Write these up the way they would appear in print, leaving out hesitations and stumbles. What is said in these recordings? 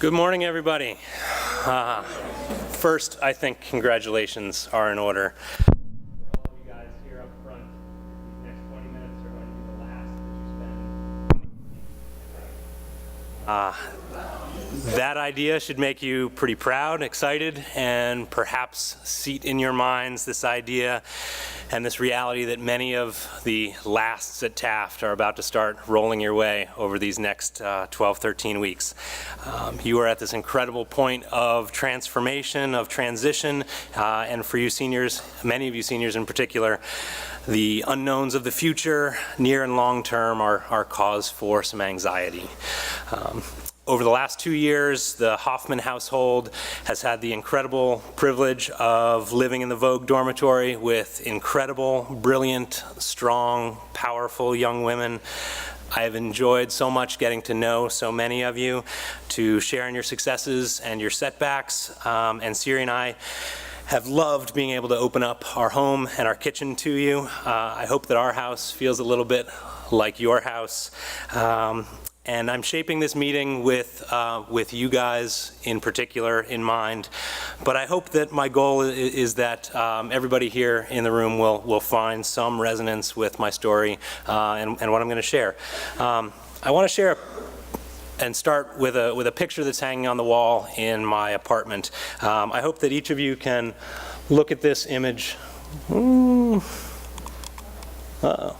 Good morning, everybody. First, I think congratulations are in order. For all of you guys here up front, these next 20 minutes are going to be the last that you spend. That idea should make you pretty proud, excited, and perhaps seat in your minds this idea and this reality that many of the lasts at Taft are about to start rolling your way over these next 12, 13 weeks. You are at this incredible point of transformation, of transition, and for you seniors, many of you seniors in particular, the unknowns of the future, near and long term, are cause for some anxiety. Over the last 2 years, the Hoffman household has had the incredible privilege of living in the Vogue dormitory with incredible, brilliant, strong, powerful young women. I have enjoyed so much getting to know so many of you, to share in your successes and your setbacks, and Siri and I have loved being able to open up our home and our kitchen to you. I hope that our house feels a little bit like your house. And I'm shaping this meeting with you guys in particular in mind. But I hope that my goal is that everybody here in the room will find some resonance with my story and what I'm going to share. I want to share and start with a picture that's hanging on the wall in my apartment. I hope that each of you can look at this image. Uh-oh.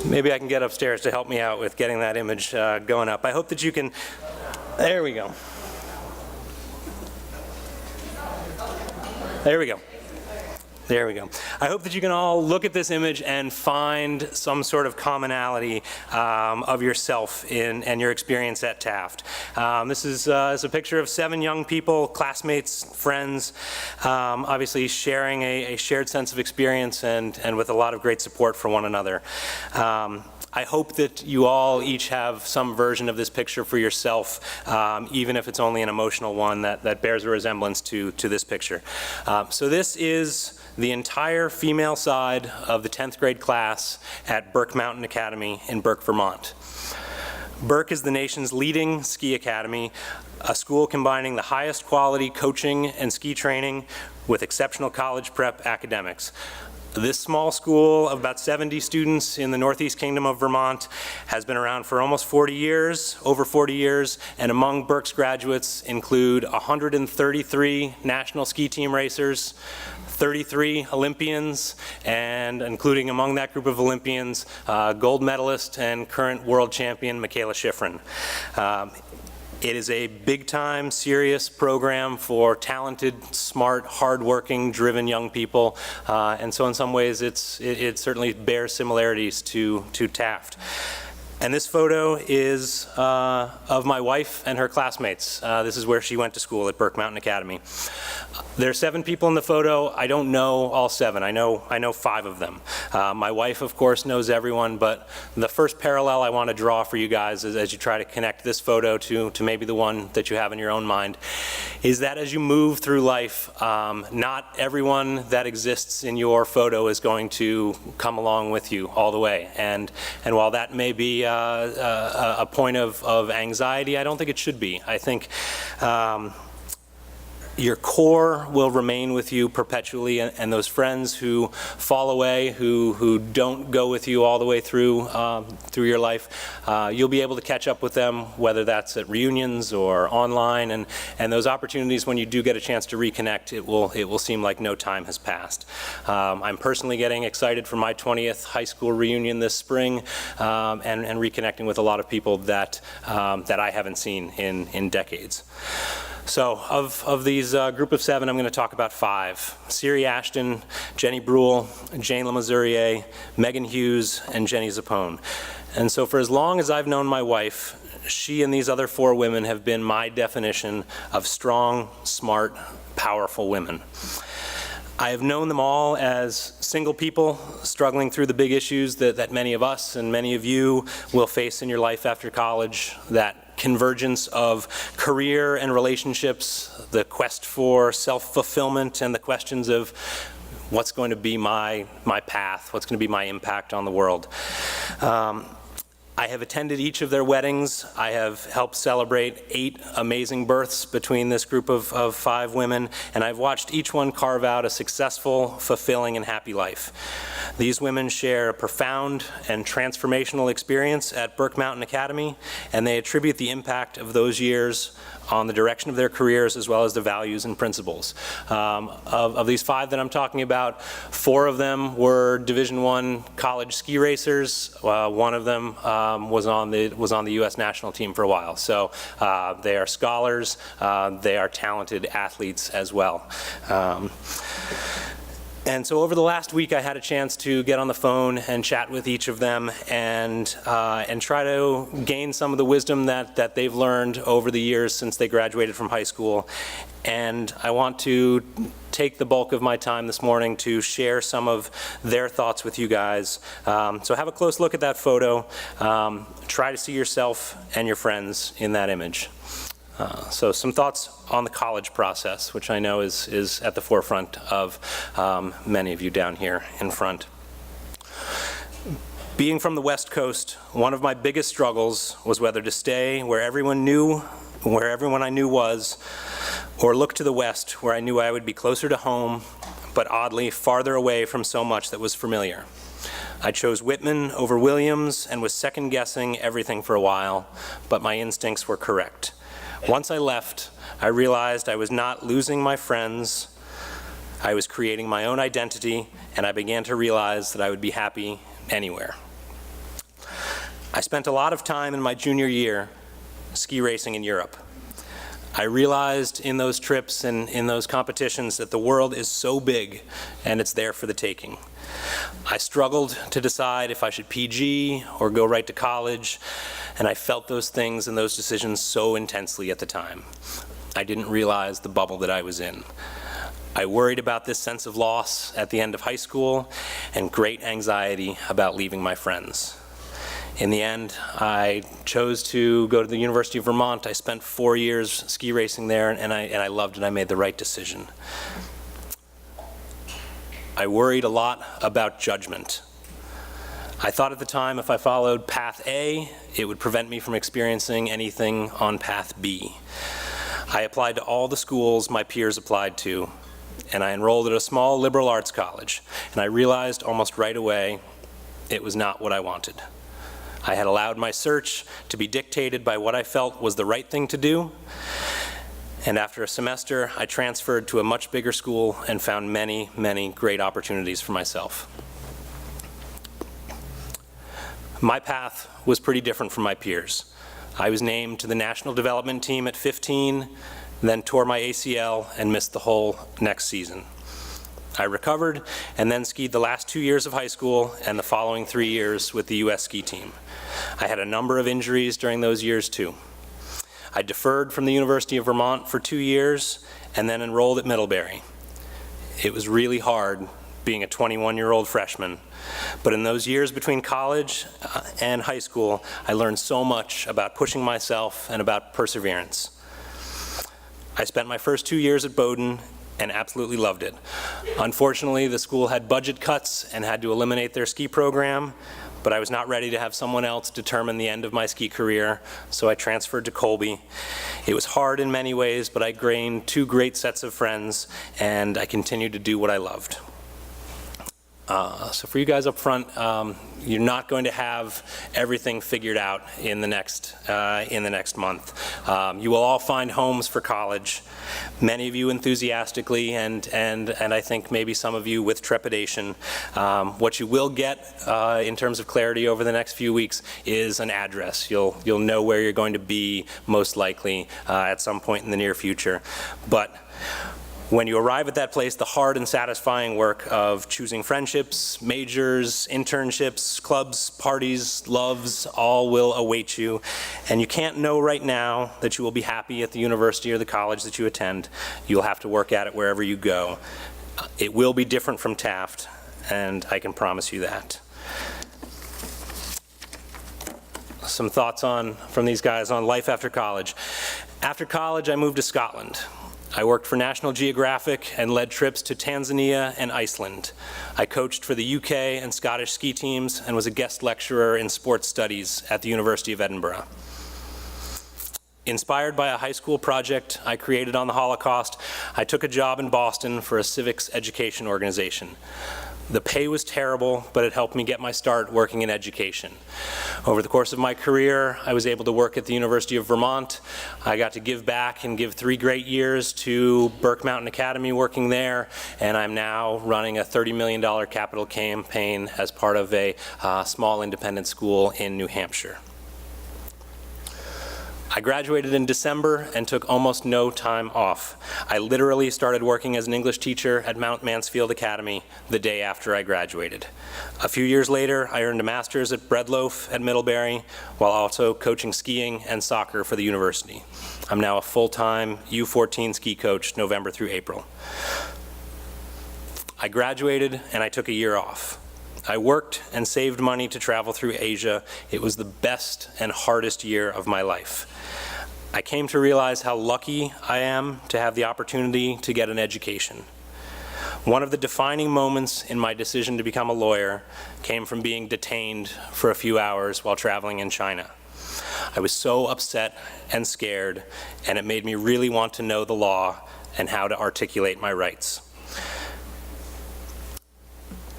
Maybe I can get upstairs to help me out with getting that image going up. I hope that you can, there we go. There we go. There we go. I hope that you can all look at this image and find some sort of commonality of yourself and your experience at Taft. This is a picture of 7 young people, classmates, friends, obviously sharing a shared sense of experience and with a lot of great support for one another. I hope that you all each have some version of this picture for yourself, even if it's only an emotional one that bears a resemblance to this picture. So this is the entire female side of the 10th grade class at Burke Mountain Academy in Burke, Vermont. Burke is the nation's leading ski academy, a school combining the highest quality coaching and ski training with exceptional college prep academics. This small school of about 70 students in the Northeast Kingdom of Vermont has been around for almost 40 years, over 40 years, and among Burke's graduates include 133 national ski team racers, 33 Olympians, and including among that group of Olympians, gold medalist and current world champion Michaela Schifrin. It is a big-time, serious program for talented, smart, hard-working, driven young people, and so in some ways it certainly bears similarities to Taft. And this photo is of my wife and her classmates. This is where she went to school at Burke Mountain Academy. There are 7 people in the photo. I don't know all 7. I know 5 of them. My wife, of course, knows everyone, but the first parallel I want to draw for you guys as you try to connect this photo to maybe the one that you have in your own mind is that as you move through life, not everyone that exists in your photo is going to come along with you all the way. And while that may be a point of anxiety, I don't think it should be. I think your core will remain with you perpetually, and those friends who fall away, who don't go with you all the way through your life, you'll be able to catch up with them, whether that's at reunions or online, and those opportunities when you do get a chance to reconnect, it will seem like no time has passed. I'm personally getting excited for my 20th high school reunion this spring, and reconnecting with a lot of people that I haven't seen in decades. So of these group of 7, I'm going to talk about 5. Siri Ashton, Jenny Brule, Jane Lemazurier, Megan Hughes, and Jenny Zappone. And so for as long as I've known my wife, she and these other 4 women have been my definition of strong, smart, powerful women. I have known them all as single people struggling through the big issues that many of us and many of you will face in your life after college, that convergence of career and relationships, the quest for self-fulfillment, and the questions of what's going to be my path, what's going to be my impact on the world. I have attended each of their weddings. I have helped celebrate 8 amazing births between this group of 5 women, and I've watched each one carve out a successful, fulfilling, and happy life. These women share a profound and transformational experience at Burke Mountain Academy, and they attribute the impact of those years on the direction of their careers as well as the values and principles. Of these 5 that I'm talking about, 4 of them were Division I college ski racers. One of them was on the U.S. national team for a while. So they are scholars. They are talented athletes as well. And so over the last week, I had a chance to get on the phone and chat with each of them and try to gain some of the wisdom that they've learned over the years since they graduated from high school. And I want to take the bulk of my time this morning to share some of their thoughts with you guys. So have a close look at that photo. Try to see yourself and your friends in that image. So some thoughts on the college process, which I know is at the forefront of many of you down here in front. Being from the West Coast, one of my biggest struggles was whether to stay where everyone I knew was, or look to the West, where I knew I would be closer to home, but oddly farther away from so much that was familiar. I chose Whitman over Williams and was second-guessing everything for a while, but my instincts were correct. Once I left, I realized I was not losing my friends. I was creating my own identity, and I began to realize that I would be happy anywhere. I spent a lot of time in my junior year ski racing in Europe. I realized in those trips and in those competitions that the world is so big and it's there for the taking. I struggled to decide if I should PG or go right to college, and I felt those things and those decisions so intensely at the time. I didn't realize the bubble that I was in. I worried about this sense of loss at the end of high school and great anxiety about leaving my friends. In the end, I chose to go to the University of Vermont. I spent 4 years ski racing there, and I loved it. I made the right decision. I worried a lot about judgment. I thought at the time if I followed path A, it would prevent me from experiencing anything on path B. I applied to all the schools my peers applied to, and I enrolled at a small liberal arts college, and I realized almost right away it was not what I wanted. I had allowed my search to be dictated by what I felt was the right thing to do, and after a semester, I transferred to a much bigger school and found many, many great opportunities for myself. My path was pretty different from my peers. I was named to the national development team at 15, then tore my ACL and missed the whole next season. I recovered and then skied the last 2 years of high school and the following 3 years with the U.S. ski team. I had a number of injuries during those years too. I deferred from the University of Vermont for 2 years and then enrolled at Middlebury. It was really hard being a 21-year-old freshman, but in those years between college and high school, I learned so much about pushing myself and about perseverance. I spent my first 2 years at Bowdoin and absolutely loved it. Unfortunately, the school had budget cuts and had to eliminate their ski program, but I was not ready to have someone else determine the end of my ski career, so I transferred to Colby. It was hard in many ways, but I gained 2 great sets of friends, and I continued to do what I loved. So for you guys up front, you're not going to have everything figured out in the next month. You will all find homes for college. Many of you enthusiastically, and I think maybe some of you with trepidation. What you will get in terms of clarity over the next few weeks is an address. You'll know where you're going to be most likely at some point in the near future. But when you arrive at that place, the hard and satisfying work of choosing friendships, majors, internships, clubs, parties, loves, all will await you. And you can't know right now that you will be happy at the university or the college that you attend. You'll have to work at it wherever you go. It will be different from Taft, and I can promise you that. Some thoughts from these guys on life after college. After college, I moved to Scotland. I worked for National Geographic and led trips to Tanzania and Iceland. I coached for the UK and Scottish ski teams and was a guest lecturer in sports studies at the University of Edinburgh. Inspired by a high school project I created on the Holocaust, I took a job in Boston for a civics education organization. The pay was terrible, but it helped me get my start working in education. Over the course of my career, I was able to work at the University of Vermont. I got to give back and give 3 great years to Burke Mountain Academy working there, and I'm now running a $30 million capital campaign as part of a small independent school in New Hampshire. I graduated in December and took almost no time off. I literally started working as an English teacher at Mount Mansfield Academy the day after I graduated. A few years later, I earned a master's at Breadloaf at Middlebury, while also coaching skiing and soccer for the university. I'm now a full-time U14 ski coach, November through April. I graduated and I took a year off. I worked and saved money to travel through Asia. It was the best and hardest year of my life. I came to realize how lucky I am to have the opportunity to get an education. One of the defining moments in my decision to become a lawyer came from being detained for a few hours while traveling in China. I was so upset and scared, and it made me really want to know the law and how to articulate my rights.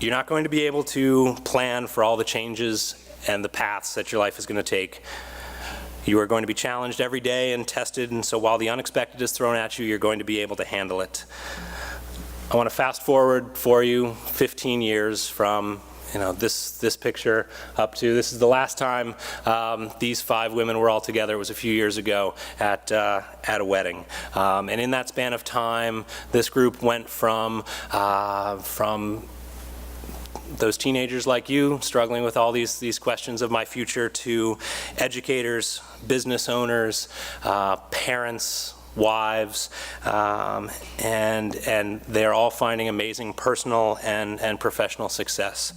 You're not going to be able to plan for all the changes and the paths that your life is going to take. You are going to be challenged every day and tested, and so while the unexpected is thrown at you, you're going to be able to handle it. I want to fast forward for you 15 years from this picture up to, this is the last time these 5 women were all together. It was a few years ago at a wedding. And in that span of time, this group went from those teenagers like you struggling with all these questions of my future to educators, business owners, parents, wives, and they're all finding amazing personal and professional success.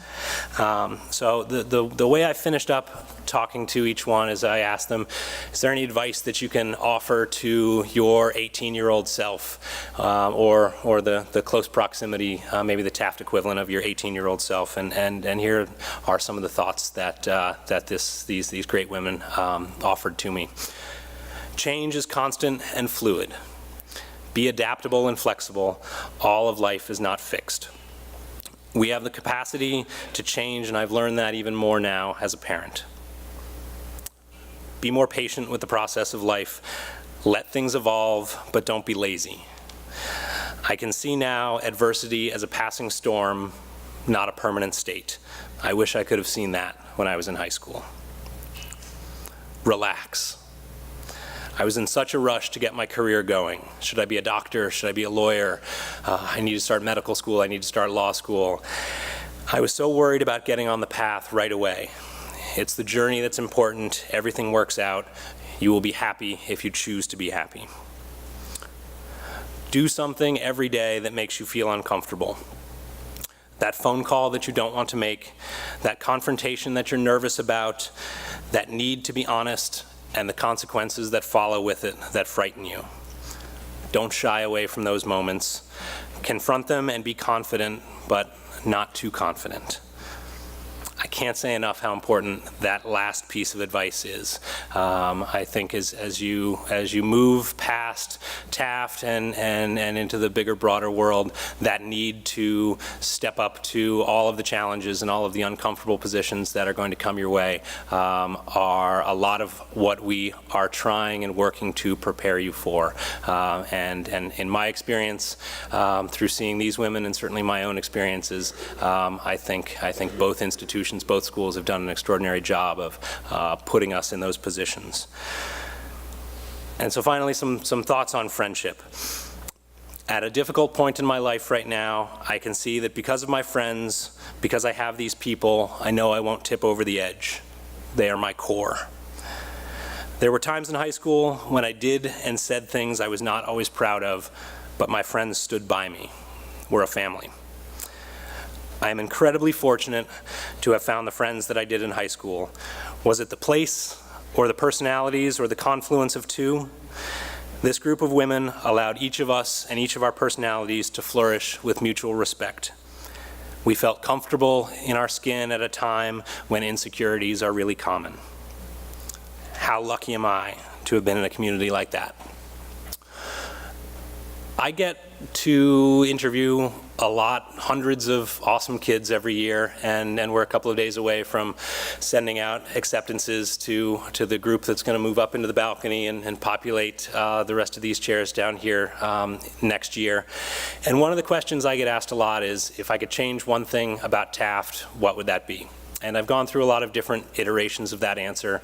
So the way I finished up talking to each one is I asked them, is there any advice that you can offer to your 18-year-old self, or the close proximity, maybe the Taft equivalent of your 18-year-old self? And here are some of the thoughts that these great women offered to me. Change is constant and fluid. Be adaptable and flexible. All of life is not fixed. We have the capacity to change, and I've learned that even more now as a parent. Be more patient with the process of life. Let things evolve, but don't be lazy. I can see now adversity as a passing storm, not a permanent state. I wish I could have seen that when I was in high school. Relax. I was in such a rush to get my career going. Should I be a doctor? Should I be a lawyer? I need to start medical school. I need to start law school. I was so worried about getting on the path right away. It's the journey that's important. Everything works out. You will be happy if you choose to be happy. Do something every day that makes you feel uncomfortable. That phone call that you don't want to make, that confrontation that you're nervous about, that need to be honest, and the consequences that follow with it that frighten you. Don't shy away from those moments. Confront them and be confident, but not too confident. I can't say enough how important that last piece of advice is. I think as you move past Taft and into the bigger, broader world, that need to step up to all of the challenges and all of the uncomfortable positions that are going to come your way are a lot of what we are trying and working to prepare you for. And in my experience, through seeing these women and certainly my own experiences, I think both institutions, both schools have done an extraordinary job of putting us in those positions. And so finally, some thoughts on friendship. At a difficult point in my life right now, I can see that because of my friends, because I have these people, I know I won't tip over the edge. They are my core. There were times in high school when I did and said things I was not always proud of, but my friends stood by me. We're a family. I am incredibly fortunate to have found the friends that I did in high school. Was it the place, or the personalities, or the confluence of two? This group of women allowed each of us and each of our personalities to flourish with mutual respect. We felt comfortable in our skin at a time when insecurities are really common. How lucky am I to have been in a community like that? I get to interview a lot, hundreds of awesome kids every year, and we're a couple of days away from sending out acceptances to the group that's going to move up into the balcony and populate the rest of these chairs down here next year. And one of the questions I get asked a lot is, if I could change one thing about Taft, what would that be? And I've gone through a lot of different iterations of that answer,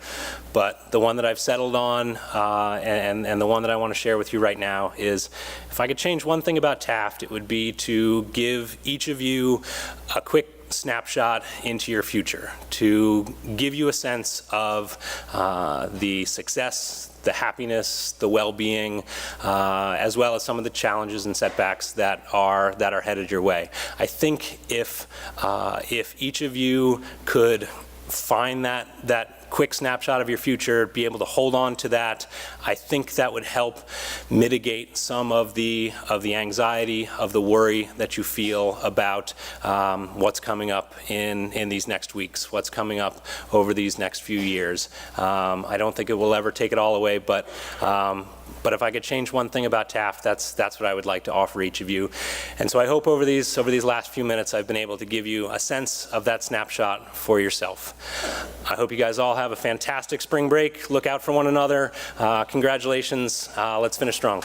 but the one that I've settled on and the one that I want to share with you right now is, if I could change one thing about Taft, it would be to give each of you a quick snapshot into your future, to give you a sense of the success, the happiness, the well-being, as well as some of the challenges and setbacks that are headed your way. I think if each of you could find that quick snapshot of your future, be able to hold on to that, I think that would help mitigate some of the anxiety, of the worry that you feel about what's coming up in these next weeks, what's coming up over these next few years. I don't think it will ever take it all away, but if I could change one thing about Taft, that's what I would like to offer each of you. And so I hope over these last few minutes I've been able to give you a sense of that snapshot for yourself. I hope you guys all have a fantastic spring break. Look out for one another. Congratulations. Let's finish strong.